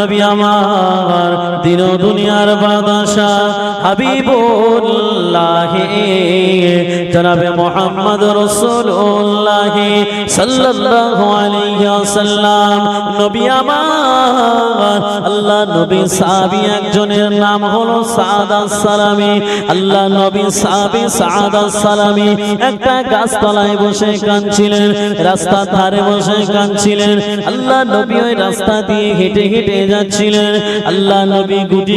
নবী আমার দিন ও দুনিয়ার বাদশাহ হাবিবুল্লাহ জনাবে মুহাম্মদ রাসূলুল্লাহ সাল্লাল্লাহু আলাইহি ওয়াসাল্লাম নবী আমার আল্লাহ নবী সাহাবী একজনের নাম হলো সাদ আস-সালামী। আল্লাহ নবী সাহাবী সাদ আস-সালামী একটা গাছতলায় বসে কাঁদছিলেন, রাস্তার ধারে বসে কাঁদছিলেন। আল্লাহ নবী ওই রাস্তা দিয়ে হেঁটে হেঁটে যাচ্ছিলেন। আল্লাহ নবী গুটি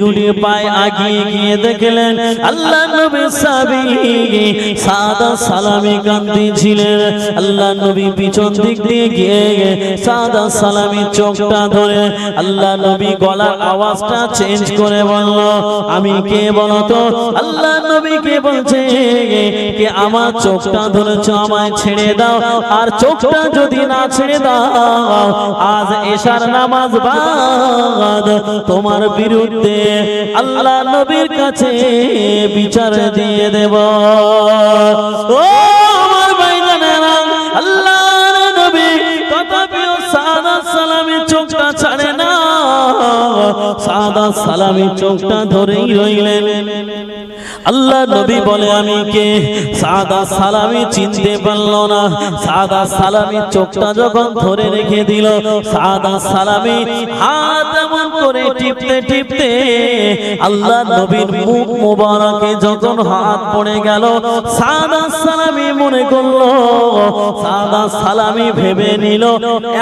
গুটি পায়ে আগিয়ে গিয়ে দেখলেন আল্লাহ নবী সাহাবী সাদ আস-সালামী কাঁদছিলেন। আল্লাহ নবী পিছন দিক দিয়ে গিয়ে সাদ আস-সালামী চোখটা ধরে আল্লাহ নবী গলার আওয়াজটা চেঞ্জ করে বলল, আমি কে বলো তো? আল্লাহ নবী কে বলছে কে আমার চোখটা ধরেছো, আমায় ছেড়ে দাও। আর চোখটা যদি না ছেড়ে দাও আজ এশার নামাজ বাদ তোমার বিরুদ্ধে আল্লাহ নবীর কাছে বিচার দিয়ে দেব। ও আমার ভাইজানেরা, আল্লাহর নবী তথাপিও সাদ আস-সালামী চোখটা ছাড়ে না। সাদ আস-সালামী চোখটা ধরেই রইলেন। আল্লাহ নবী বলে আমি কে? সাদ আস-সালামী চিনতে পারল না। সাদ আস-সালামী চোখটা যখন ধরে রেখে দিল, সাদ আস-সালামী হাত এমন করে টিপতে টিপতে আল্লাহ নবীর মুখ মোবারকে যখন হাত পড়ে গেল, সাদ আস-সালামী মনে করলো, সাদ আস-সালামী ভেবে নিল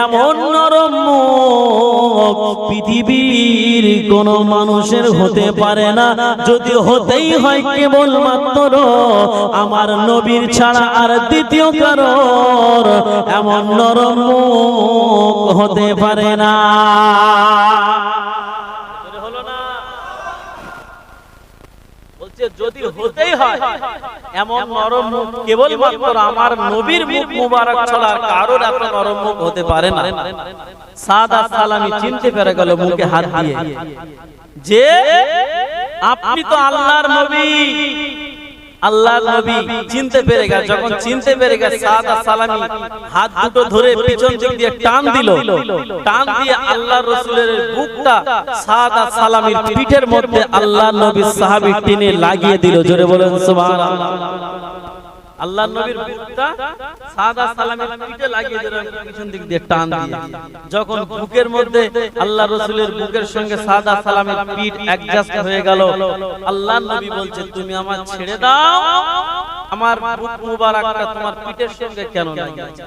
এমন নরম মুখ পৃথিবীর কোন মানুষের হতে পারে না। যদি হতেই হয় কেবলমাত্র আমার নবীর ছাড়া আর দ্বিতীয় কারোর এমন নরম মুখ হতে পারে না। যদি হতেই হয় এমন নরম মুখ কেবলমাত্র আমার নবীর মুখ মুবারক ছাড়া কারোর এত নরম মুখ হতে পারে না। সাদ আস-সালামী চিনতে পেরে গেল মুখে হাত দিয়ে যে আপনি তো আল্লাহর নবী। আল্লাহর নবী চিনতে পেরে গেছে। যখন চিনতে পেরে গেছে, সাদ আস-সালামী হাত দুটো ধরে পিছন দিক দিয়ে টান দিল। টান দিয়ে আল্লাহর রাসূলের বুকটা সাদ আস-সালামীর পিঠের মধ্যে আল্লাহর নবীর সাহাবী টেনে লাগিয়ে দিল। জোরে বলেন সুবহানাল্লাহ। আল্লাহর নবীর বুকটা সাদ আস-সালামীর পিঠে লাগিয়ে দিল পিছন দিক দিয়ে টান দিয়ে। যখন বুকের মধ্যে আল্লাহর রাসূলের বুকের সঙ্গে সাদ আস-সালামীর পিঠ অ্যাডজাস্ট হয়ে গেল, আল্লাহর নবী বলছে তুমি আমায় ছেড়ে দাও, আমার বুক মুবারকটা তোমার পিঠের সঙ্গে কেন লাগিয়েছে?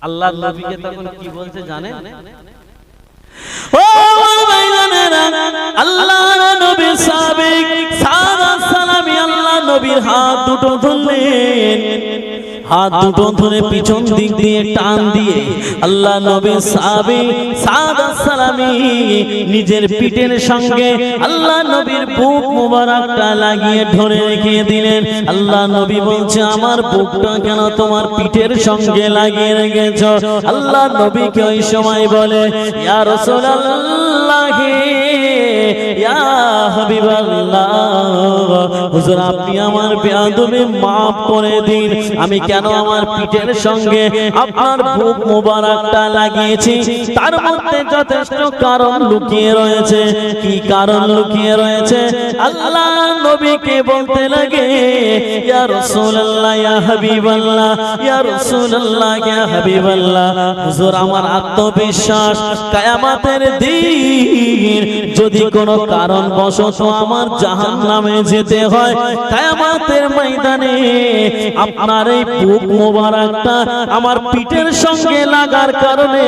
আল্লাহর নবীকে তখন কি বলছে জানেন? ও ভাইজানেরা, আল্লাহর নবী সাবিক সাদ আস-সালামী আল্লাহর নবীর হাত দুটো ধরলেন। হাত দুটো ধরে পিছন দিক দিয়ে টান দিয়ে আল্লাহ নবী সাহাবী সাদ আস-সালামী নিজের পিঠের সঙ্গে আল্লাহ নবীর বুক মুবারকটা লাগিয়ে ধরে রেখে দিলেন। আল্লাহ নবী বলছে আমার বুকটা কেন তোমার পিঠের সঙ্গে লাগিয়ে রেখেছো? আল্লাহ নবীকে ওই সময় বলে ইয়া রাসূলুল্লাহ, ইয়া হাবিবাল্লাহ, হুজুর আপনি আমার বেয়াদবি maaf করে দিন। আমি কেন আমার পিঠের সঙ্গে আপনার বুক মুবারকটা লাগিয়েছি তার মধ্যে যথেষ্ট কারণ লুকিয়ে রয়েছে। কি কারণ লুকিয়ে রয়েছে? আল্লাহ নবীকে বলতে লাগে ইয়া রাসূলুল্লাহ, ইয়া হাবিবাল্লাহ, ইয়া রাসূলুল্লাহ, ইয়া হাবিবাল্লাহ, হুজুর আমার আত্মবিশ্বাস কিয়ামতের দিন যদি কোনো কারণ বশত আমার জাহান্নামে যেতে হয়, কিয়ামতের ময়দানে আপনার এই বুক মুবারকটা আমার পিঠের সঙ্গে লাগার কারণে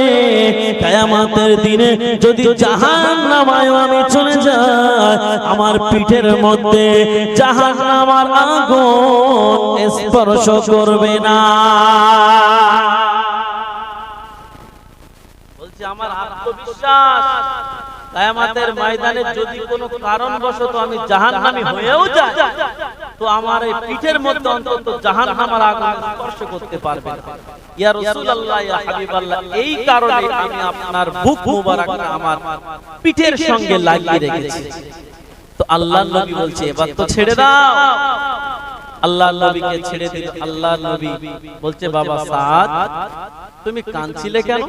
কিয়ামতের দিনে যদি জাহান্নামে আমি চলে যাই, আমার পিঠের মধ্যে জাহান্নামের আগুন স্পর্শ করবে না। বলছে আমার আত্মবিশ্বাস কিয়ামতের ময়দানে যদি কোনো কারণবশত আমি জাহান্নামী হয়েও যাই, তো আমার এই পিঠের মধ্যে অন্তত জাহান্নামের আগুন স্পর্শ করতে পারবে না। ইয়া রাসূলুল্লাহ, ইয়া হাবিবাল্লাহ, এই কারণে আমি আপনার বুক মুবারকটা আমার পিঠের সঙ্গে লাগিয়ে রেখেছি। তো আল্লাহর নবী বলছে এবার তো ছেড়ে দাও। আল্লাহর নবীকে ছেড়ে দিল। আল্লাহর নবী বলছে বাবা সাদ, তুমি কাঁদছিলে কেন?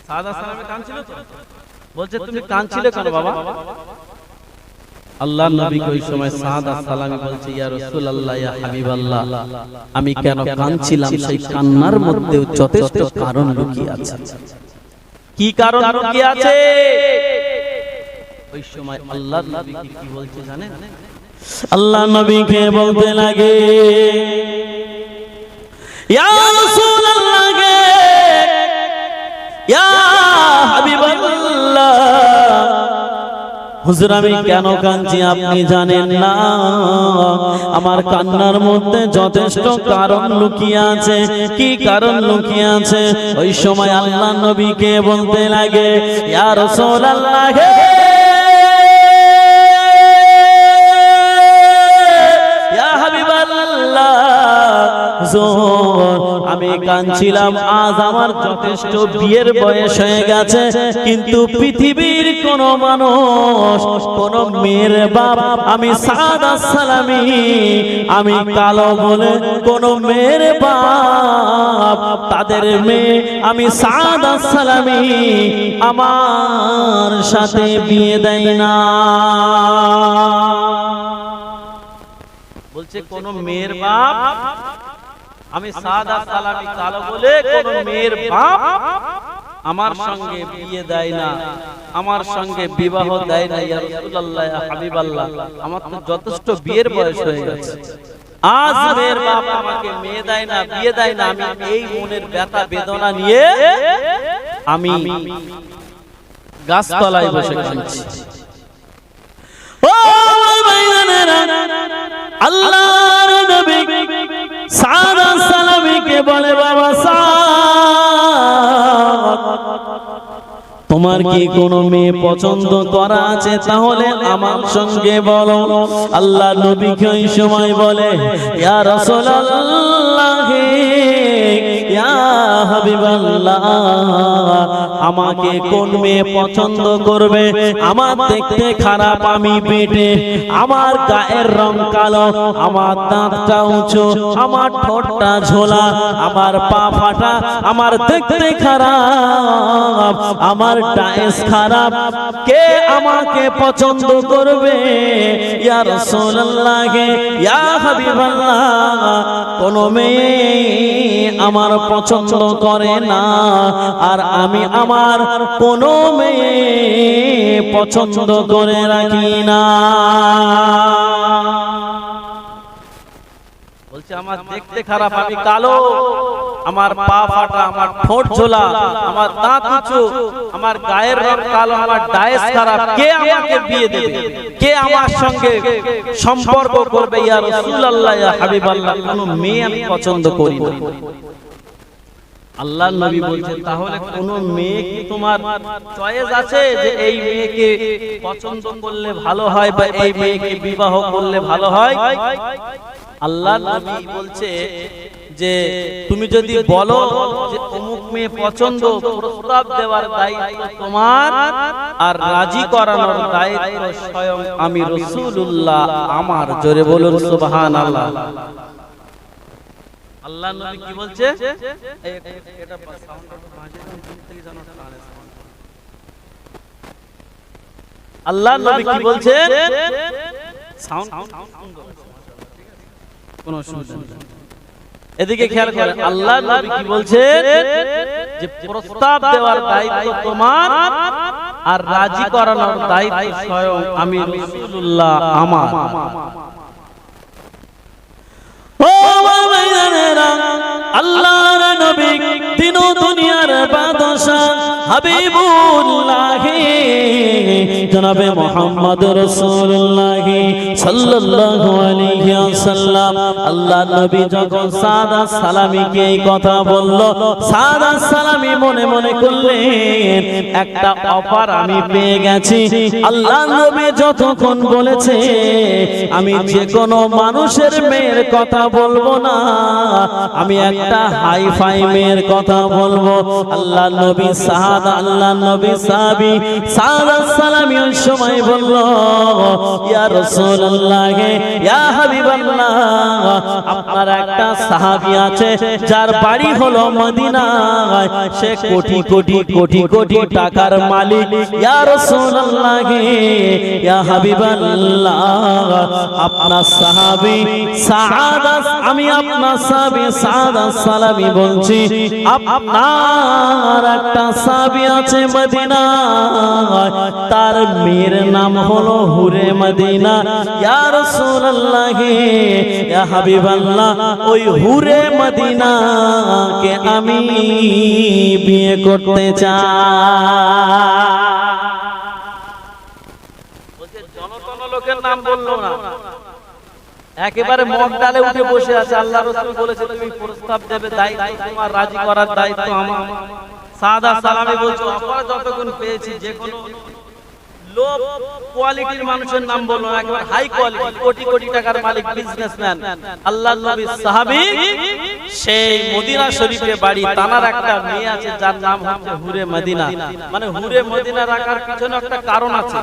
সাদা সালামে কাঁদছিল তো? বলছে তুমি কাঁদছিলে কেন বাবা? আল্লাহর নবী ওই সময় সাদা সালামে বলছে, ইয়া রাসূলুল্লাহ, ইয়া হাবিবাল্লাহ, আমি কেন কাঁদছিলাম সেই কান্নার মধ্যেও যথেষ্ট কারণ লুকিয়ে আছে। কি কারণ লুকিয়ে আছে? ওই সময় আল্লাহর নবী কি বলছে জানেন? আল্লাহর নবীকে বলতে লাগে, ইয়া রাসূলুল্লাহ গে, ইয়া হাবিবাল্লাহ, হুজুর আমি কেন কাঁদছি আপনি জানেন না? আমার কান্নার মধ্যে যথেষ্ট কারণ লুকিয়ে আছে। কি কারণ লুকিয়ে আছে? ওই সময় আল্লাহর নবীকে বলতে লাগে, ইয়া রাসূলুল্লাহ গে, ইয়া হাবিবাল্লাহ, আমি কাঁদছিলাম আজ আমার যথেষ্ট বিয়ের বয়স হয়ে গেছে, কিন্তু পৃথিবীর কোন মানুষ, কোন মেয়ের বাপ, আমি সাদা সালামি, আমি কালো বলে কোন মেয়ের বাপ তাদের মেয়ে আমি সাদা সালামি আমার সাথে বিয়ে দেয় না। বলছে কোন মেয়ের বাপ আমি সাদা সালামি কালো বলে কোন মেয়ের বাপ আমার সঙ্গে বিয়ে দেয় না, আমার সঙ্গে বিবাহ দেয় না। ইয়া রাসূলুল্লাহ, ইয়া হাবিবাল্লাহ, আমার তো যথেষ্ট বিয়ের বয়স হয়ে গেছে, আজ মেয়ের বাপ আমাকে মেয়ে দেয় না, বিয়ে দেয় না। আমি এই মনের ব্যথা বেদনা নিয়ে আমি গাছতলায় বসে কাঁদছি। ও ভাইজানেরা, আল্লাহর নবী সাদা সালামীকে বলে, বাবা সাদ, তোমার কি কোনো মেয়ে পছন্দ করা আছে? তাহলে আমার সঙ্গে বলো। আল্লাহ নবীকে ওই সময় বলে, ইয়া রাসূলুল্লাহ, ইয়া হাবিবাল্লাহ, আমাকে কোন মেয়ে পছন্দ করবে? আমার দেখতে খারাপ, আমি বেটে, আমার গায়ের রং কালো, আমার দাঁতটা উঁচু, আমার ঠোঁটটা ঝোলা, আমার পা ফাটা, আমার দেখতে খারাপ, আমার ডায়েস খারাপ, কে আমাকে পছন্দ করবে? ইয়া রাসূলুল্লাহ, ইয়া হাবিবাল্লাহ, কোন মেয়ে আমার পছন্দ করে না, আর আমি আমার কোন মেয়ে পছন্দ করে রাখি না। বলছে আমার দেখতে খারাপ, আমি কালো, আমার পা ফাটা, আমার ঠোঁট ঝোলা, আমার দাঁত উঁচু, আমার গায়ের রং কালো, আমার ডায়েস খারাপ, কে আমাকে বিয়ে দেবে? কে আমার সঙ্গে সম্পর্ক করবে? ইয়া রাসূলুল্লাহ, ইয়া হাবিবাল্লাহ, কোন মেয়ে আমি পছন্দ করি না। আল্লাহর নবী বলছেন, তাহলে কোন মেয়ে কি তোমার চয়েস আছে যে এই মেয়েকে পছন্দ করলে ভালো হয় বা এই মেয়েকে বিবাহ করলে ভালো হয়? আল্লাহর নবী বলছে যে তুমি যদি বলো যে অমুক মেয়ে পছন্দ, প্রস্তাব দেওয়ার দায়িত্ব তোমার, আর রাজি করানোর দায়িত্ব স্বয়ং আমি রাসূলুল্লাহ আমার। জোরে বলুন সুবহানাল্লাহ। আল্লাহর নবী কি বলছে? এটা আল্লাহর নবী কি বলছে? সাউন্ড কোন অসুবিধা নেই, এদিকে খেয়াল করেন। আল্লাহর নবী কি বলছে? যে প্রস্তাব দেওয়ার দায়িত্ব তোমার, আর রাজি করানোর দায়িত্ব স্বয়ং আমি রাসূলুল্লাহ আমার। ও ভাইজানেরা, আল্লাহর নবী তিন দুনিয়ার বাদশা হাবিবুল্লাহ জনাবে মুহাম্মদ রাসূলুল্লাহ সাল্লাল্লাহু আলাইহি ওয়াসাল্লাম, আল্লাহর নবী যখন সাদা সালামীকে এই কথা বলল, সাদা সালামী মনে মনে করলেন একটা অফার আমি পেয়ে গেছি। আল্লাহর নবী যতক্ষণ বলেছে আমি যে কোনো মানুষের মেয়ের কথা বলবো না, আমি একটা হাই ফাই মেয়ের কথা বলবো। আল্লাহ নবী সাদ, আল্লাহ নবী সাহাবী সাদ সালামি ওই সময় বলল, ইয়া রাসূলুল্লাহ, ইয়া হাবিবাল্লাহ, আপনার একটা সাহাবী আছে যার বাড়ি হলো মদিনায়, সে কোটি কোটি কোটি কোটি টাকার মালিক। ইয়া রাসূলুল্লাহ, ইয়া হাবিবাল্লাহ, আপনার সাহাবী সাদ, আমি আপনার সাহাবী সাদ সালামি বলছি, আপনার একটা সাহাবী আছে মদিনায়, তার মেয়ের নাম হলো হুরে মদিনা। ইয়া রাসূলুল্লাহ, ইয়া হাবিবাল্লাহ, ওই হুরে মদিনাকে আমি বিয়ে করতে চাই। জনতন লোকের নাম বললো না, একেবারে মগ ডালে উঠে বসে আছে। আল্লাহ রাসূল বলেছে তুমি প্রস্তাব দেবে, দায়িত্ব তোমার, রাজি করার দায়িত্ব আমার। সাদা সালামি বলছো, আমরা যতক্ষণ পেয়েছি যে কোনো লো কোয়ালিটির মানুষের নাম বললো না, একেবারে হাই কোয়ালিটি, কোটি কোটি টাকার মালিক, বিজনেসম্যান, আল্লাহর নবী সাহাবী, সেই মদিনা শরীফে বাড়ি। তানার একটা মেয়ে আছে যার নাম হচ্ছে হুরে মদিনা। মানে হুরে মদিনা রাখার পিছনে একটা কারণ আছে।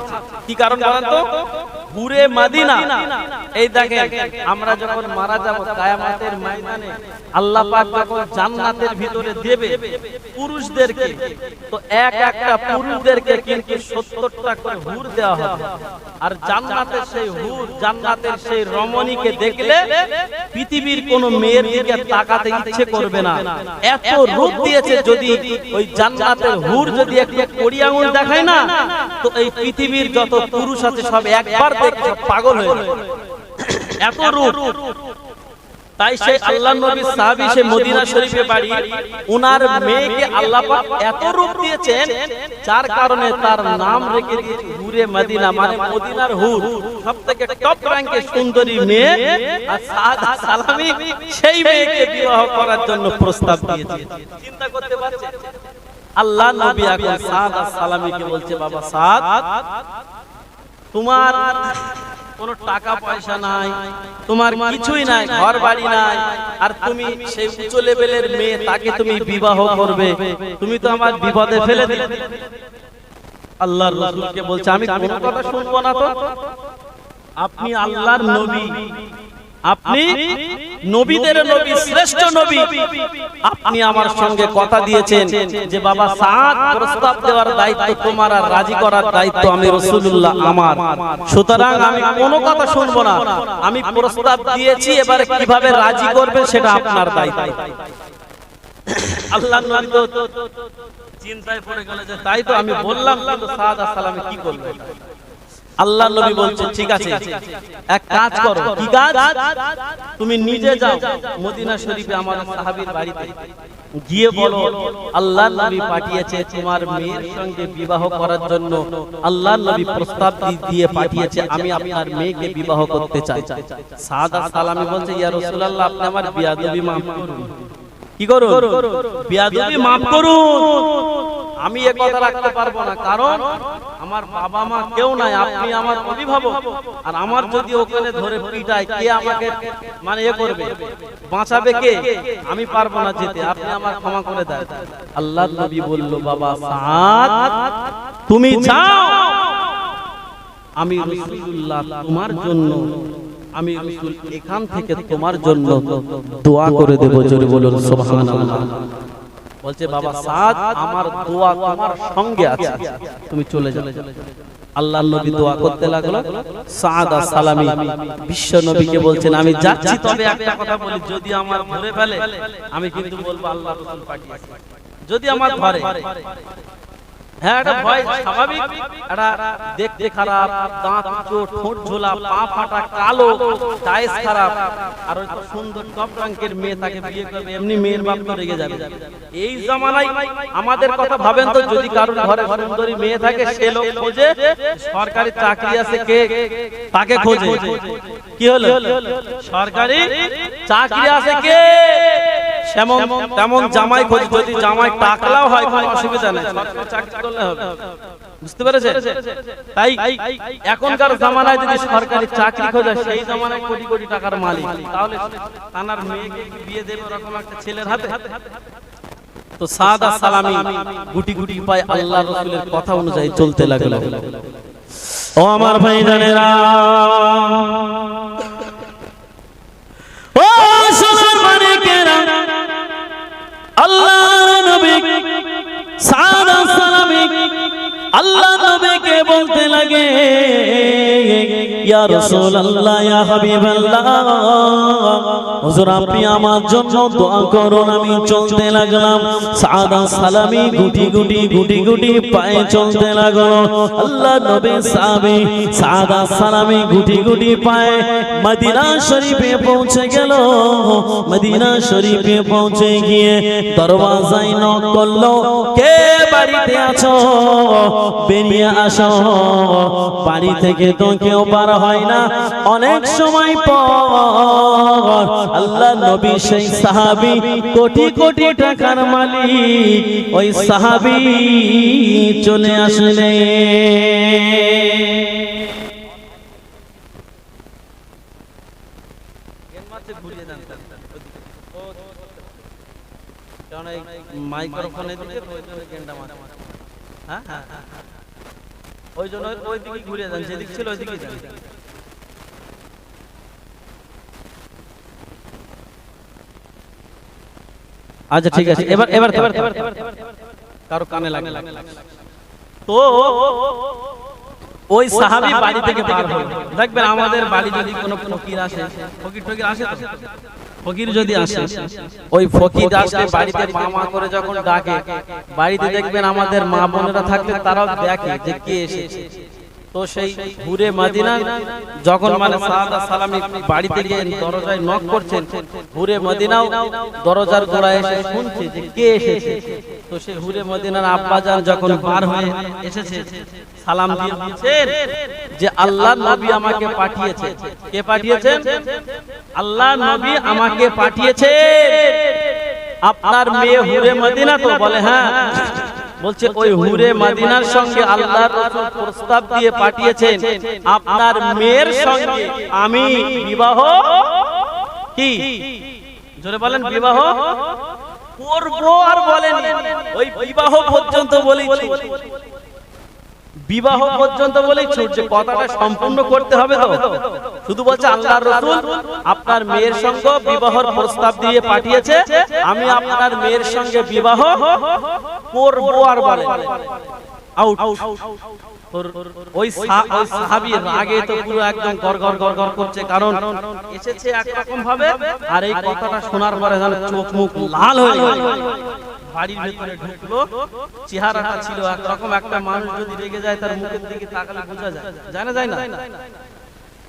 কি কারণ বলেন তো? হুরে মদিনা, এই দেখেন আমরা যখন মারা যাব কিয়ামতের ময়দানে আল্লাহ পাক যখন জান্নাতের ভিতরে দেবে পুরুষদেরকে, তো এক একটা পুরুষদেরকে কিন্তু 70টা করে হুর দেওয়া হবে। আর জান্নাতের সেই হুর, জান্নাতের সেই রমণীকে দেখলে পৃথিবীর কোন মেয়ের দিকে তাকাতে ইচ্ছে করবে না, এত রূপ দিয়েছে। যদি ওই জান্নাতের হুর যদি একটু কড়ি আঙুল দেখায় না, তো এই পৃথিবীর যত পুরুষ আছে সব একবার দেখে সব পাগল হয়ে যাবে, এত রূপ। তাই সেই আল্লাহর নবী সাহাবী, সে মদিনা শরীফে বাড়ি, ওনার মেয়েকে আল্লাহ পাক এত রূপ দিয়েছেন, যার কারণে তার নাম রেখে দিয়েছে হুরে মদিনা, মানে মদিনার হুর, সবথেকে টপ র্যাঙ্কের সুন্দরী মেয়ে। আর সাদ সালামি সেই মেয়েকে বিবাহ করার জন্য প্রস্তাব দিয়েছে। চিন্তা করতে পারছেন? আল্লাহ নবী এখন সাদ সালামিকে বলছে, বাবা সাদ, তোমার কোনো টাকা পয়সা নাই, তোমার কিছুই নাই, ঘর বাড়ি নাই, আর তুমি সেই উচ্চ লেভেলের মেয়ে, তাকে তুমি বিবাহ করবে, তুমি তো আমার বিপদে ফেলে দিলে। আল্লাহর রাসূলকে বলছে, আমি কোনো কথা শুনবো না। তো আপনি আল্লাহর নবী, আপনি নবীদের নবী, শ্রেষ্ঠ নবী, আপনি আমার সঙ্গে কথা দিয়েছেন যে বাবা সাদ, প্রস্তাব দেওয়ার দায়িত্ব তোমার, আর রাজি করার দায়িত্ব আমি রাসূলুল্লাহ আমার। সুতরাং আমি কোনো কথা শুনবো না, আমি প্রস্তাব দিয়েছি, এবারে কিভাবে রাজি করবে সেটা আপনার দায়িত্ব। আল্লাহর নবী তো চিন্তায় পড়ে গেল যে তাই তো আমি বললাম, কিন্তু সাদ সালামি কি করবে? আল্লাহ নবী বলছে, ঠিক আছে, এক কাজ করো। কি কাজ? তুমি নিজে যাও মদিনা শরীফে আমার সাহাবীর বাড়িতে, গিয়ে বলো আল্লাহর নবী পাঠিয়েছে তোমার মেয়ের সঙ্গে বিবাহ করার জন্য, আল্লাহর নবী প্রস্তাব দিয়ে পাঠিয়েছে, আমি আপনার মেয়েকে বিবাহ করতে চাই। সাদ সালামি বলছে, ইয়া রাসূলুল্লাহ, আপনি আমার বিয়াদবি maaf করুন। কি করুন? বিয়াদবি maaf করুন। আমি এ কথা রাখতে পারবো না, কারণ আমার বাবা মা কেউ নাই, আপনি আমার অভিভাবক, আর আমার যদি ওখানে ধরে পিটায়, কে আমাকে মানে এ করবে, বাঁচাবে কে? আমি পারবো না যেতে, আপনি আমার ক্ষমা করে দেন। আল্লাহর নবী বলল, বাবা সাদ, তুমি যাও, আমি রাসূলুল্লাহ তোমার জন্য, আমি রাসূল এখান থেকে তোমার জন্য দোয়া করে দেব। জোরে বলুন সুবহানাল্লাহ। বলছে, বাবা সাদ, আমার দোয়া তোমার সঙ্গে আছে, তুমি চলে যাও। আল্লাহর নবী দোয়া করতে লাগলো। সাদ সালামি বিশ্ব নবীকে বলছেন, আমি যাচ্ছি, তবে একটা কথা বলি, যদি আমার ধরে ফেলে আমি কিন্তু বলবো আল্লাহর রাসূল পাঠিয়েছে। যদি আমার ধরে, হ্যাঁ, এটা ভয় স্বাভাবিক, এটা দেখতে খারাপ, দাঁত চোট, ঠোঁট ঝোলা, পা ফাটা, কালো, টাইস খারাপ, আর ওই সুন্দর টপ রঙের মেয়ে, তাকে বিয়ে করবে, এমনি মেয়ের বাপ তো রেগে যাবে। এই জামানায় আমাদের কথা ভাবেন তো, যদি কারোর ঘরে সুন্দরী মেয়ে থাকে, সে লোক খোঁজে, সরকারি চাকরি আছে কে তাকে খোঁজে। কি হলো? সরকারি চাকরি আছে কে, তেমন জামাই খোঁজে। যদি জামাই টাকলাও হয় কোনো অসুবিধা নেই, চাকরি করলে হবে। বুঝতে পেরেছেন? তাই এখনকার জামানায় যদি সরকারি চাকরি খোঁজে সেই জামানায় কোটি কোটি টাকার মালিক, তাহলে তানার মেয়েকে বিয়ে দেবে ওরকম একটা ছেলের হাতে? তো সাদা সালামি গুটি গুটি পায় আল্লাহ রাসূলের কথা অনুযায়ী চলতে লাগলো। ও আমার ভাইজানেরা, ও সোনার মানিকেরা, আল্লাহর নবী সাদা সালামি আল্লাহ নবীকে বলতে লাগে, ইয়া রাসূলুল্লাহ, ইয়া হাবিবাল্লাহ, হুজুর আপনি আমার জন্য দোয়া করুন। আমি চলতে লাগলাম, সাদা সালামি গুটি গুটি গুটি গুটি পায়ে চলতে লাগলো। আল্লাহ নবী সাহাবী সাদা সালামি গুটি গুটি পায়ে মদিনা শরীফে পৌঁছে গেল। মদিনা শরীফে পৌঁছে গিয়ে দরওয়াজায় নক করলো, কে বাড়িতে আছো? বেরিয়ে আসো। বাড়ি থেকে তো কেউ বার হয় না। অনেক সময় পর আল্লাহ নবী সেই সাহাবী, কোটি কোটি টাকার মালিক, ওই সাহাবী চলে আসলেন। মাইক্রোফোনে ওই জন্য ওই দিকে ঘুরে যান, যেদিক ছিল ওই দিকে যান। আচ্ছা ঠিক আছে, এবার এবার কারো কানে লাগে। তো ওই সাহাবী বাড়ি থেকে বার হলো। দেখবেন আমাদের বাড়ি যদি কোনো ফকির আসে, ফকির টকির আসে তো, ফকির যদি আসে, ওই ফকির আসলে বাড়িতে মা মা করে যখন ডাকে, বাড়িতে দেখবেন আমাদের মা বোনেরা থাকলে তারাও দেখে যে কে এসেছে। তো সেই হুরে মদিনা যখন মানে সাদা সালামি বাড়িতে গিয়ে দরজায় নক করছেন, হুরে মদিনাও দরজার গোড়ায় এসে শুনছে যে কে এসেছে। তো সেই হুরে মদিনার আব্বাজান যখন বার হয়ে এসেছে, সালাম দিয়ে বলছেন যে আল্লাহর নবী আমাকে পাঠিয়েছে। কে পাঠিয়েছেন? আল্লাহর নবী আমাকে পাঠিয়েছে। আপনার মেয়ে হুরে মদিনা তো? বলে হ্যাঁ। বলছে ওই হুরে মদিনার সঙ্গে আল্লাহর রাসূল প্রস্তাব দিয়ে পাঠিয়েছেন আপনার মেয়ের সঙ্গে আমি বিবাহ কি, জোরে বলেন, বিবাহ করব। আর বলেন ওই বিবাহ পর্যন্ত বলেছি, বিবাহ পর্যন্ত বলেই ছুটছে, কথাটা সম্পূর্ণ করতে হবে তো। শুধু বলছে আল্লাহর রাসূল আপনার মেয়ের সঙ্গে বিবাহের প্রস্তাব দিয়ে পাঠিয়েছে, আমি আপনার মেয়ের সঙ্গে বিবাহ করব। আর বলে আউট। ওই সাহাবী রাগে তো পুরো একদম গড়গড় গড়গড় করছে, কারণ এসেছে একরকম ভাবে, আর এই কথাটা শোনার পরে যেন চোখ মুখ লাল হয়ে গেল। বাড়ির ভিতরে ঢুকলো, চেহারাটা ছিল একরকম। একটা মানুষ যদি রেগে যায় তার মুখের দিকে তাকালে বোঝা যায়, জানা যায় না?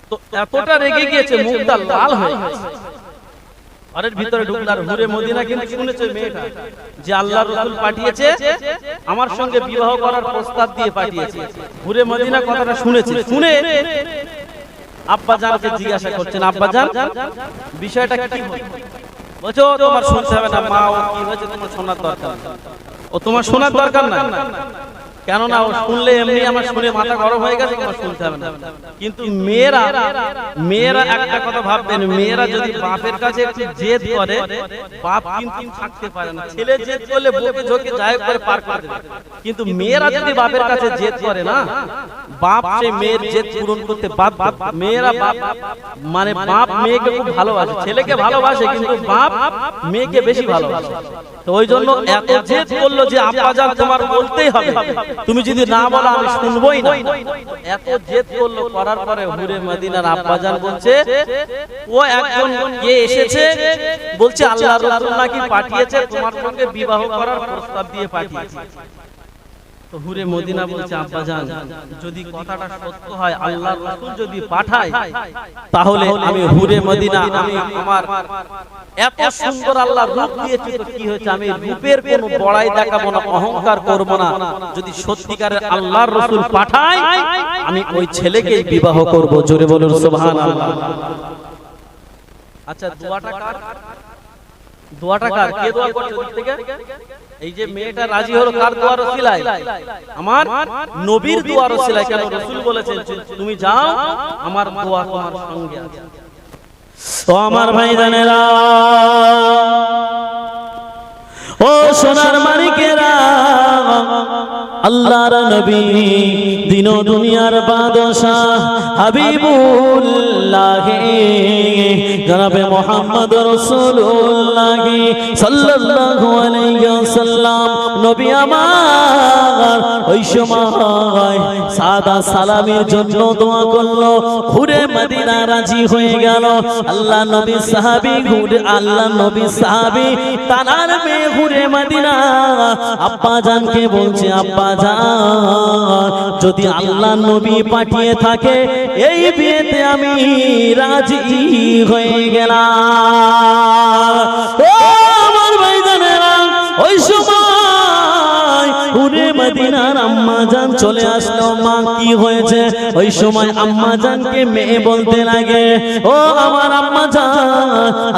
তো এতটা রেগে গিয়েছে, মুখটা লাল হয়ে গেছে। ঘরের ভিতরে ঢুকলার হুরে মদিনা কিন্তু শুনেছে মেয়েটা যে আল্লাহর রাসূল পাঠিয়েছে, আমার সঙ্গে বিবাহ করার প্রস্তাব দিয়ে পাঠিয়েছে। হুরে মদিনা কথাটা শুনেছে, শুনে আব্বা জানকে জিজ্ঞাসা করছেন, আব্বা জান বিষয়টা কি হলো? বলছো তোমার শুনতে হবে না মা, ও কি হয়েছে তোমার শোনার দরকার। ও তোমার শোনার দরকার না, কেননা ও শুনলে এমনি আমার শুনে মাথা গরম হয়ে গেছে, তোমার শুনতে হবে না। কিন্তু মেয়েরা একটা কথা ভাববেন, মেয়েরা যদি বাপের কাছে একটু জেদ করে, বাপ কিন্তু থাকতে পারে না। ছেলে জেদ করলে বুকে ঝোঁকে যায় করে পার করে দেবে, কিন্তু মেয়েরা যদি বাপের কাছে জেদ করে না, বাপ সেই মেয়ের জেদ পূরণ করতে বাধ্য। মেয়েরা বাপ মানে বাপ মেয়েকে খুব ভালোবাসে, ছেলেকে ভালোবাসে, কিন্তু বাপ মেয়েকে বেশি ভালোবাসে। তো ওই জন্য এত জেদ করলো যে আব্বা জান তোমার বলতেই হবে, তুমি যদি না বলো আমি শুনবোই না। এত জেদ করলো, করার পরে হুরে মদিনার আব্বা জান বলছে ও একজন কে এসেছে, বলছে আল্লাহর রাসূল নাকি পাঠিয়েছে, তোমার সঙ্গে বিবাহ করার প্রস্তাব দিয়ে পাঠিয়েছে। তো হুরে মদিনা বলছে আব্বা জান যদি কথাটা সত্য হয়, আল্লাহর রাসূল যদি পাঠায়, তাহলে আমি হুরে মদিনা, আমি আমার এত সুন্দর আল্লাহ রূপ দিয়েছে, তো কি হয়েছে, আমি রূপের কোনো বড়াই দেখাবো না, অহংকার করব না। যদি সত্যিকারের আল্লাহর রাসূল পাঠায়, আমি ওই ছেলেকেই বিবাহ করব। জোরে বলুন সুবহানাল্লাহ। আচ্ছা দোয়াটা কার? দোয়াটা কার? কে দোয়া করছে দিক থেকে? এই যে মেয়েটা রাজি হলো কার দোয়ার ওসিলায়? আমার নবীর দোয়ার ওসিলায়। কেন? রাসূল বলেছেন তুমি যাও, আমার দোয়া তোমার সঙ্গে আছে। ও আমার ভাইজানেরা, ও সোনার মানিকেরা, আল্লাহর নবী দিন ও দুনিয়ার বাদশাহ হাবিবুল্লাহ জনাবে মুহাম্মদ রাসূলুল্লাহ সাল্লাল্লাহু আলাইহি ওয়াসাল্লাম নবী আমার ওই সময় সাদা সালামের জন্য দোয়া করলো। ঘুরে মদিনা রাজি হয়ে গেল। আল্লাহ নবী সাহাবী ঘুরে, আল্লাহ নবী সাহাবী তানার মেয়ে ঘুরে মদিনা আব্বা জানকে বলছে, আব্বা জান যদি আল্লাহ নবী পাঠিয়ে থাকে এই বিয়েতে আমি রাজি হয়ে গেলাম। ও আমার ভাইজানেরা, ওই সময় ঘুরে মদিনার আম্মা জান চলে আসলো। মা কি হয়েছে? ওই সময় আম্মা জানকে মেয়ে বলতে লাগে, ও আমার আম্মা জান,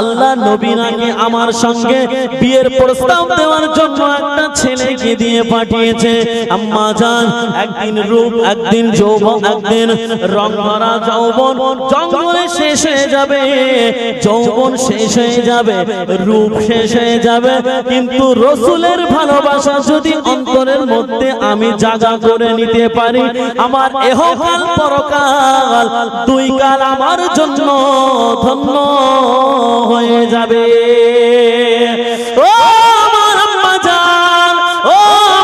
আল্লাহ নবী নাকি আমার সঙ্গে বিয়ের প্রস্তাব দেওয়ার জন্য একটা ছেলেকে দিয়ে পাঠিয়েছে। আম্মা জান একদিন রূপ, একদিন যৌবন, একদিন রং ভরা যৌবন জঙ্গলে শেষ হয়ে যাবে, যৌবন শেষ হয়ে যাবে, রূপ শেষ হয়ে যাবে, কিন্তু রাসূলের ভালোবাসা যদি অন্তরের মধ্যে আমি জাগা করে নিতে পারি, আমার ইহকাল পরকাল দুই কাল আমার জন্য ধন্য হয়ে যাবে। ও আমার আম্মা জান, ও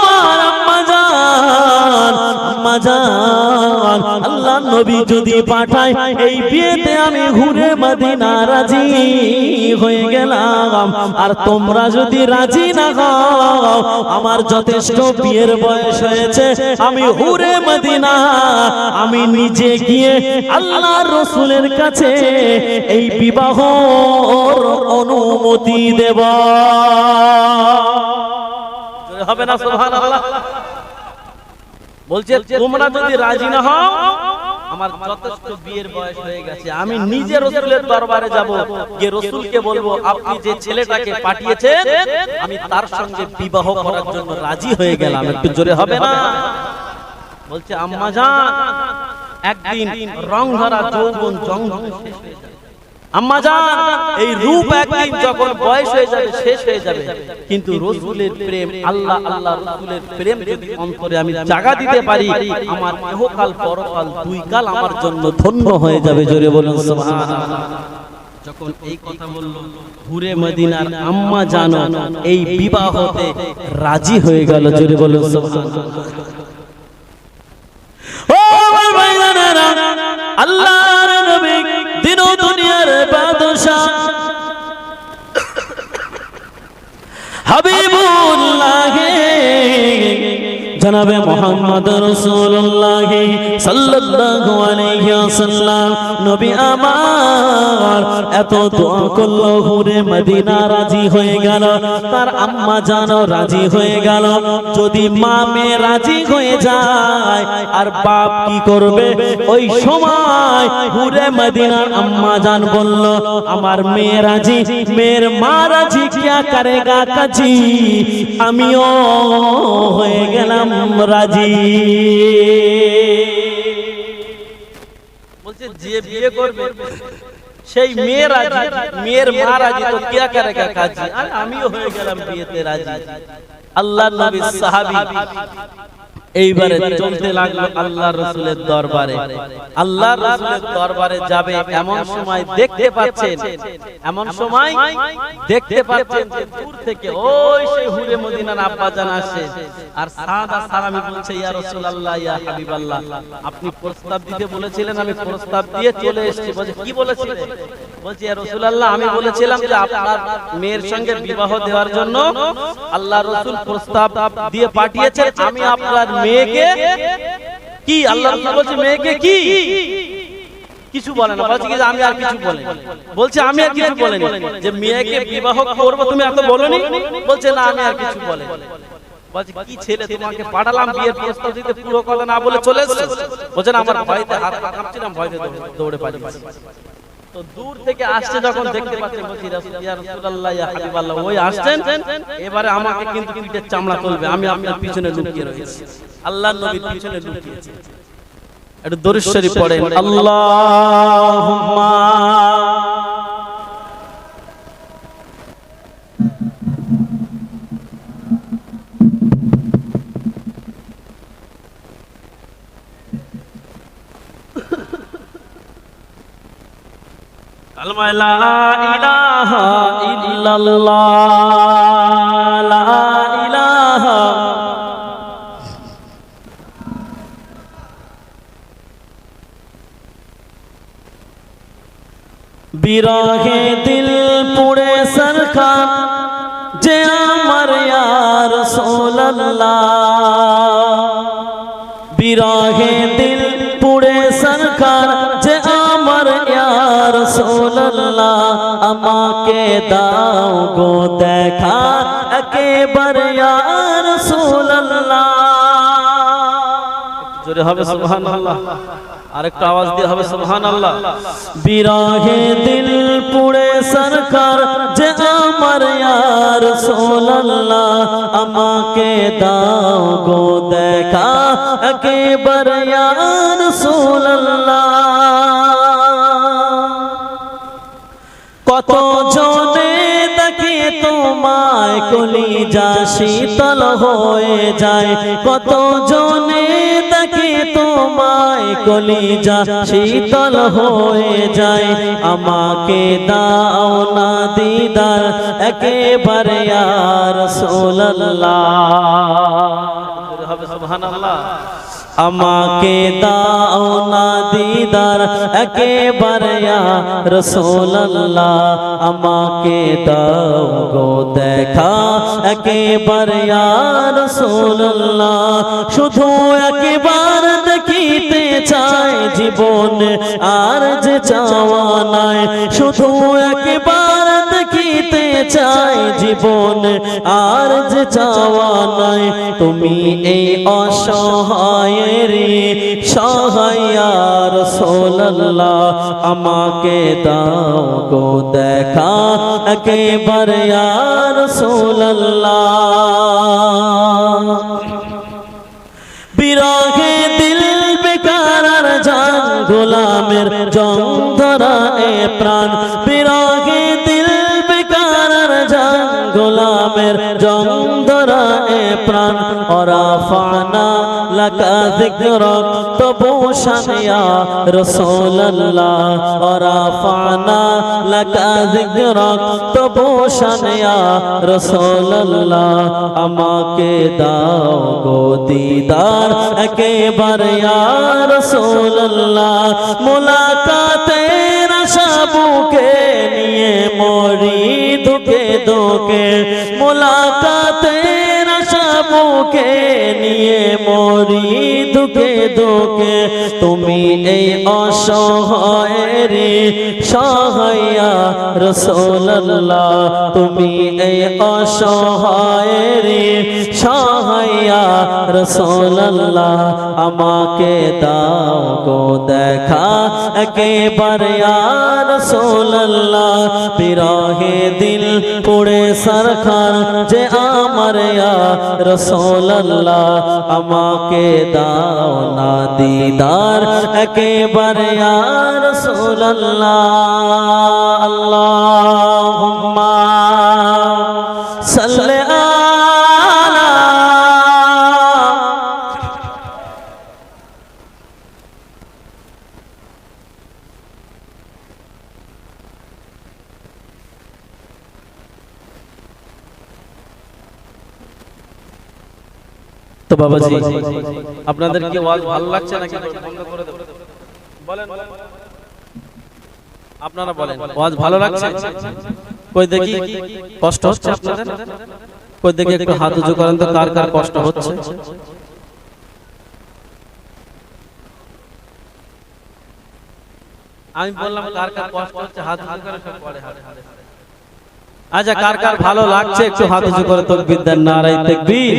আমার আম্মা জান, আম্মা জান, আল্লাহ নবী যদি পাঠায় এই বিয়েতে আমি ঘুরে মদিনা রাজি হয়ে গেলাম। আর তোমরা যদি রাজি না হও, আমার যথেষ্ট বিয়ের বয়স হয়েছে, আমি ঘুরে মদিনা আমি নিজে গিয়ে আল্লাহর রাসূলের কাছে এই বিবাহর অনুমতি দেব। হবে না? সুবহানাল্লাহ। বলছে তোমরা যদি রাজি না হও, আমার যথেষ্ট বিয়ের বয়স হয়ে গেছে, আমি নিজে রাসূলের দরবারে যাব, গিয়ে রাসূলকে বলবো আপনি যে ছেলেটাকে পাঠিয়েছেন আমি তার সঙ্গে বিবাহ করার জন্য রাজি হয়ে গেলাম। একটু জোরে হবে না? বলছে আম্মা জান একদিন রং ধরা যৌবন জঙ্গল শেষ হয়ে যাবে। আম্মা জান এই রূপ একদিন যখন বয়স হয়ে যাবে শেষ হয়ে যাবে, কিন্তু রাসূলের প্রেম, আল্লাহ আল্লাহ রাসূলের প্রেম যদি অন্তরে আমি জাগা দিতে পারি, আমার ইহকাল পরকাল দুই কাল আমার জন্য ধন্য হয়ে যাবে। জোরে বলুন সুবহানাল্লাহ। যখন এই কথা বলল, ঘুরে মদিনার আম্মা জান এই বিবাহতে রাজি হয়ে গেল। জোরে বলুন সুবহানাল্লাহ। ও আমার ভাইজানেরা, আল্লাহর নবী দিন ও দুনিয়ার বাদশাহ হাবিবুল্লাহ জনাবে মুহাম্মদ রাসূলুল্লাহ সাল্লাল্লাহু আলাইহি ওয়াসাল্লাম নবী আমার এত দোয়া করলো, ঘুরে মদিনা রাজি হয়ে গেল, তার আম্মা জানও রাজি হয়ে গেল। যদি মা মেয়ে রাজি হয়ে যায় আর বাপ কি করবে? ওই সময় ঘুরে মদিনার আম্মা জান বলল, আমার মেয়ে রাজি, মেয়ের মা রাজি, কিয়া করেগা কাজী, আমিও হয়ে গেলাম রাজি। বলছে যে বিয়ে করবে সেই মেয়ে রাজি, মেয়ের মা রাজি, তো কিয়া করেগা কাজী, আর আমিও হয়ে গেলাম বিয়েতে রাজি। আল্লাহর নবী সাহাবী এইবারে চলতে লাগলো আল্লাহর রাসূলের দরবারে। আল্লাহর রাসূলের দরবারে যাবে এমন সময় দেখতে পাচ্ছেন, এমন সময় দেখতে পাচ্ছেন যে দূর থেকে ওই সেই হুরে মদিনার আব্বা জান আসে, আর সাদা সালামি বলছে, ইয়া রাসূলুল্লাহ, ইয়া হাবিবাল্লাহ, আপনি প্রস্তাব দিতে বলেছিলেন, আমি প্রস্তাব দিয়ে চলে এসেছি। বলছে কি বলেছিলেন? বলছে ইয়া রাসূলুল্লাহ, আমি বলেছিলাম যে আপনার মেয়ের সঙ্গে বিবাহ দেওয়ার জন্য আল্লাহর রাসূল প্রস্তাব দিয়ে পাঠিয়েছেন, আমি আপনার মেয়েকে কি, আল্লাহ রাসূল বলছে মেয়েকে কি, কিছু বলে না। বলছে কি আমি আর কিছু বলি, বলছে আমি আর কিছু বলিনি, যে মেয়েকে বিবাহ করব তুমি এত বলনি? বলছে না আমি আর কিছু বলি। বলছে কি ছেলে তোমাকে পাঠালাম বিয়ের প্রস্তাব দিতে, পুরো কথা না বলে চলে এসেছো? বলছে না আমার ভয়তে হাত কাঁপছিলাম, ভয়তে দৌড়ে পালিয়েছি। তো দূর থেকে আসছে যখন দেখতে পাচ্ছে বলছি ইয়া রাসূলুল্লাহ ইয়া হাবিবাল্লাহ ওই আসছেন, এবারে আমাকে কিন্তু পিঠের চামড়া তুলবে, আমি আপনার পিছনে লুকিয়ে রয়েছি। আল্লাহর নবীর পিছনে লুকিয়েছে। একটু দরুদ শরীফ পড়েন, আল্লাহুম্মা লা ইলাহা ইল্লাল্লাহ, লা ইলাহা বিরহে দিল পুড়ে সরখান যে আমার ইয়া রাসূলুল্লাহ, বিরহে দিল পুড়ে সরখান যে আমার ইয়া রাসূলুল্লাহ, আমাকে দাও গো দেখা একেবারে ইয়া রাসূলুল্লাহ। জোরে হবে সুবহানাল্লাহ, আরেকটু আওয়াজ দিয়ে হবে সুবহানাল্লাহ। বিরহে দিল পুড়ে সরকার যে আমার ইয়া রাসূলুল্লাহ, আমাকে দাও গো দেখা একেবারে ইয়া রাসূলুল্লাহ। কত জনে দেখে তোমায় কলিজা শীতল হয়ে যায়, কত জনে দেখে তোমায় কলিজা শীতল হয়ে যায়, আমাকে দাও না দিদার একেবারে ইয়া রাসূলুল্লাহ। সুবহানাল্লাহ। আমাকে দাও না দিদার একেবারে ইয়া রাসূলুল্লাহ, আমাকে দাও গো দেখা একেবারে ইয়া রাসূলুল্লাহ। শুধু একবার দেখিতে চাই জীবন আর যে চাওয়া নাই, শুধু একবার দেখিতে চাই জীবন আর যে চাওয়া নাই, তুমি এই অসহায়ের সহায় ইয়া রাসূলুল্লাহ, আমাকে দাও গো দেখা একেবারে ইয়া রাসূলুল্লাহ। বিরহে দিল বেকার আর জান গোলামের জং ধরা এ প্রাণ, বিরহে দিল বেকার আর জান গোলামের জং ধরা এ প্রাণ, ওরাফানা লাকা যিকরাক তবুশান ইয়া রাসূলুল্লাহ, ওরাফানা লাকা যিকরাক তবুশান ইয়া রাসূলুল্লাহ, আমাকে দাও গো দিদার একেবারে ইয়া রাসূলুল্লাহ। মুলাকাতের আশা বুকে নিয়ে মরি ধুকে ধুকে, মুলাকাতের আশা বুকে নিয়ে মরি ধুকে ধুকে, তুমি এই অসহায়ের সহায় ইয়া রাসূলুল্লাহ, তুমি এই অসহায়ের সহায় ইয়া রাসূলুল্লাহ, আমাকে দাও গো দেখা একেবারে ইয়া রাসূলুল্লাহ। বিরহে দিল পুড়ে সরখার যে আমার ইয়া রাসূলুল্লাহ, আমাকে দাও না দিদার একেবারে ইয়া রাসূলুল্লাহ। আল্লাহুম্মা সাল্লি আলা তো বাবাজি, আপনাদের কি ওয়াজ ভালো লাগছে নাকি বন্ধ করে দেব? বলেন, আপনারা বলেন, ওয়াজ ভালো লাগছে? কই দেখি কষ্ট হচ্ছে আপনাদের? কই দেখি একটু হাত উঁচু করেন তো, কার কার কষ্ট হচ্ছে? আমি বললাম কার কার কষ্ট হচ্ছে হাত উঁচু করে সব পড়ে হাত। আচ্ছা, কার কার ভালো লাগছে একটু হাত উঁচু করে তাকবীর দেন। নারায়ে তাকবীর,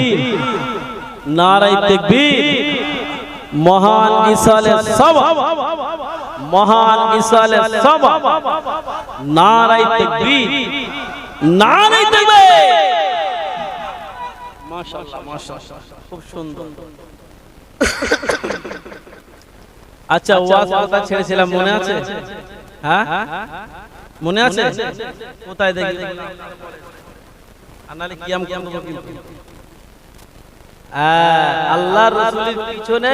নারায়ে তাকবীর। মহান ইসালে সব মহান ইসালের সভা নারায়ে তাকবীর নারায়ে তাকবীর মাশাআল্লাহ মাশাআল্লাহ খুব সুন্দর আচ্ছা ওয়াজ কথা ছেড়েছিলাম মনে আছে হ্যাঁ মনে আছে কোথায় দেখি আনালে কিয়াম কিয়াম আল্লাহর রাসূলের পিছনে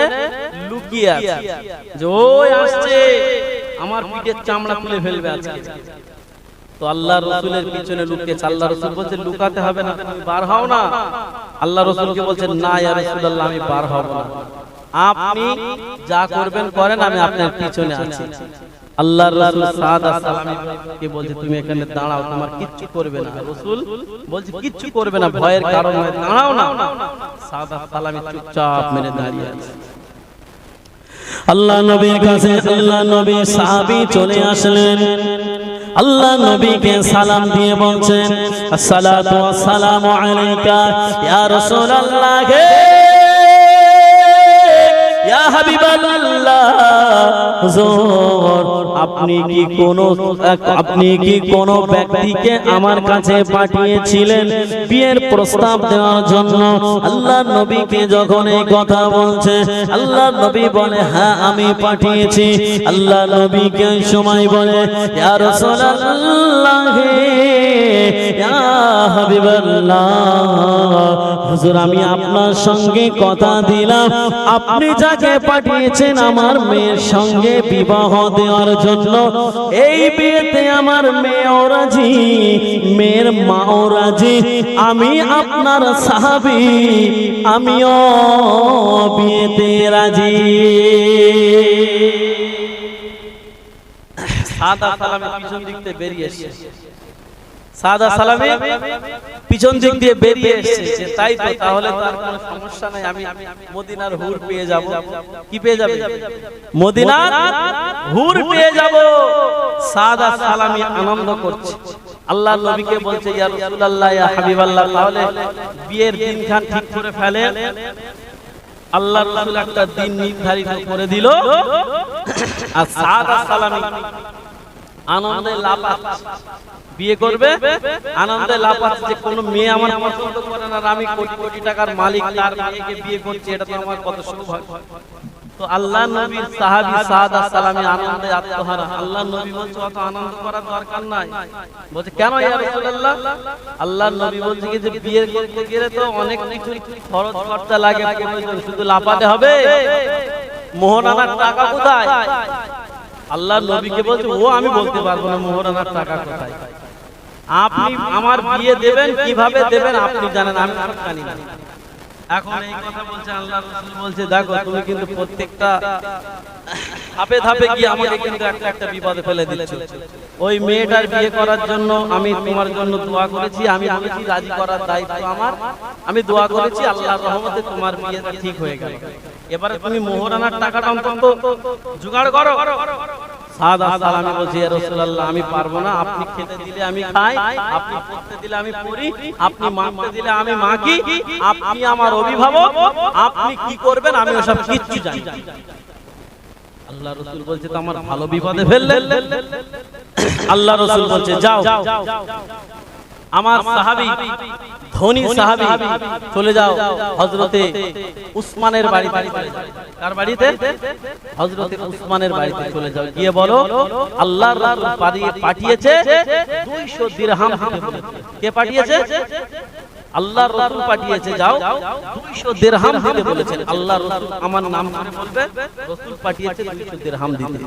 লুকিয়ে আছে যে ওই আসছে আমার পিঠের চামড়া খুলে ফেলবে আজকে তো আল্লাহর রাসূলের পিছনে লুকিয়ে আল্লাহর রাসূল বলছে লুকাতে হবে না তুমি বার হও না আল্লাহর রাসূলকে বলছেন না ইয়া রাসূলুল্লাহ আমি বার হব না আপনি যা করবেন করেন আমি আপনার পিছনে আছি আল্লাহর রাসূল সাদা সালামীকে বলছে তুমি এখানে দাঁড়াও তোমার কিচ্ছু করবে না রাসূল বলছে কিচ্ছু করবে না ভয়ের কারণ নয় দাঁড়াও না সাদা সালামী চুপচাপ মেরে দাঁড়িয়ে আছে আল্লাহ নবীর কাছে আল্লাহ নবী সাহাবী চলে আসলেন আল্লাহ নবীকে সালাম দিয়ে বলছেন আসসালাতু ওয়াসসালামু আলাইকা ইয়া রাসূলুল্লাহ ইয়া হাবিবাল্লাহ হুজুর আপনি কি কোন ব্যক্তিকে আমার কাছে পাঠিয়েছিলেন বিয়ের প্রস্তাব দেওয়ার জন্য আল্লাহ নবীকে যখন এই কথা বলছে আল্লাহ নবী বলে হ্যাঁ আমি পাঠিয়েছি আল্লাহ নবীকে ওই সময় বলে ইয়া রাসূলুল্লাহ ইয়া হাবিবাল্লাহ হুজুর আমি আপনার সঙ্গে কথা দিলাম আপনি যাকে পাঠিয়েছেন আমার মেয়ের সঙ্গে বিবাহ দেওয়ার জন্য এই বিয়েতে আমার মেয়েও রাজি মেয়ের মাও রাজি আমি আপনার সাহাবী আমিও বিয়েতে রাজি সাদা সালামী পিছন দিক থেকে বেরিয়ে এসেছে সাদা সালামী পিছন দিক দিয়ে বেরিয়ে এসেছে তাই তো তাহলে তো আর কোনো সমস্যা নাই আমি মদিনার হুর পেয়ে যাব কি পেয়ে যাবে মদিনার হুর পেয়ে যাব সাদা সালামী আনন্দ করছে আল্লাহর নবীকে বলছে ইয়া রাসূলুল্লাহ ইয়া হাবিবাল্লাহ তাহলে বিয়ের দিনখান ঠিক করে ফেলে আল্লাহর রাসূল একটা দিন নির্ধারিত করে দিল আর সাদা সালামী আনন্দে লাফাচ্ছে বিয়ে করবে আনন্দে লাফাচ্ছে যে কোনো মেয়ে আমার পছন্দ করে না আমি কোটি কোটি টাকার মালিক তার মেয়েকে বিয়ে করছি এটা তো আমার কত সৌভাগ্য তো আল্লাহ নবীর সাহাবী সাদা সালামী আনন্দে আত্মহারা আল্লাহ নবী বলছে অত আনন্দ করার দরকার নাই বলছে কেন ইয়া রাসূলুল্লাহ আল্লাহ নবী বলছে কি যে বিয়ে করতে গেলে তো অনেক কিছু খরচ খরচা লাগে শুধু লাফাতে হবে মোহরানার টাকা কোথায় আল্লাহ নবীকে বলছে ও আমি বলতে পারবো না মোহরানার টাকা কোথায় আপনি আমার বিয়ে দেবেন কিভাবে দেবেন আপনি জানেন আমি জানি না এখন এই কথা বলছে আল্লাহর রাসূল বলছে দেখো তুমি কিন্তু প্রত্যেকটা ধাপে ধাপে গিয়ে আমাকে কিন্তু একটা বিপদে ফেলে দিচ্ছ ওই মেয়েটার বিয়ে করার জন্য আমি তোমার জন্য দোয়া করেছি আমি বলেছি রাজি করার দায়িত্ব আমার আমি দোয়া করেছি আল্লাহর রহমতে তোমার বিয়েটা ঠিক হয়ে গেল এবারে তুমি মোহরানার টাকাটা অন্তত জোগাড় করো সাদা সালামী বলছে ইয়া রাসূলুল্লাহ আমি পারবো না আপনি খেতে দিলে আমি খাই আপনি পড়তে দিলে আমি পড়ি আপনি মাখতে দিলে আমি মাখি আপনি আমার অভিভাবক আপনি কি করবেন আমি ওসব কিচ্ছু জানি না আল্লাহ রাসূল বলছে তো আমার ভালো বিপদে ফেললেন আল্লাহ রাসূল বলছে যাও আমার সাহাবী ধনী সাহাবী চলে যাও হযরতে উসমানের বাড়িতে কার বাড়িতে হযরতে উসমানের বাড়িতে চলে যাও গিয়ে বলো আল্লাহর রাসূল পাঠিয়েছে 200 দিরহাম কে পাঠিয়েছে আল্লাহর রাসূল পাঠিয়েছে যাও 200 দিরহাম দিতে বলেছেন আল্লাহর রাসূল আমার নাম করে বলবে রাসূল পাঠিয়েছে 200 দিরহাম দিতে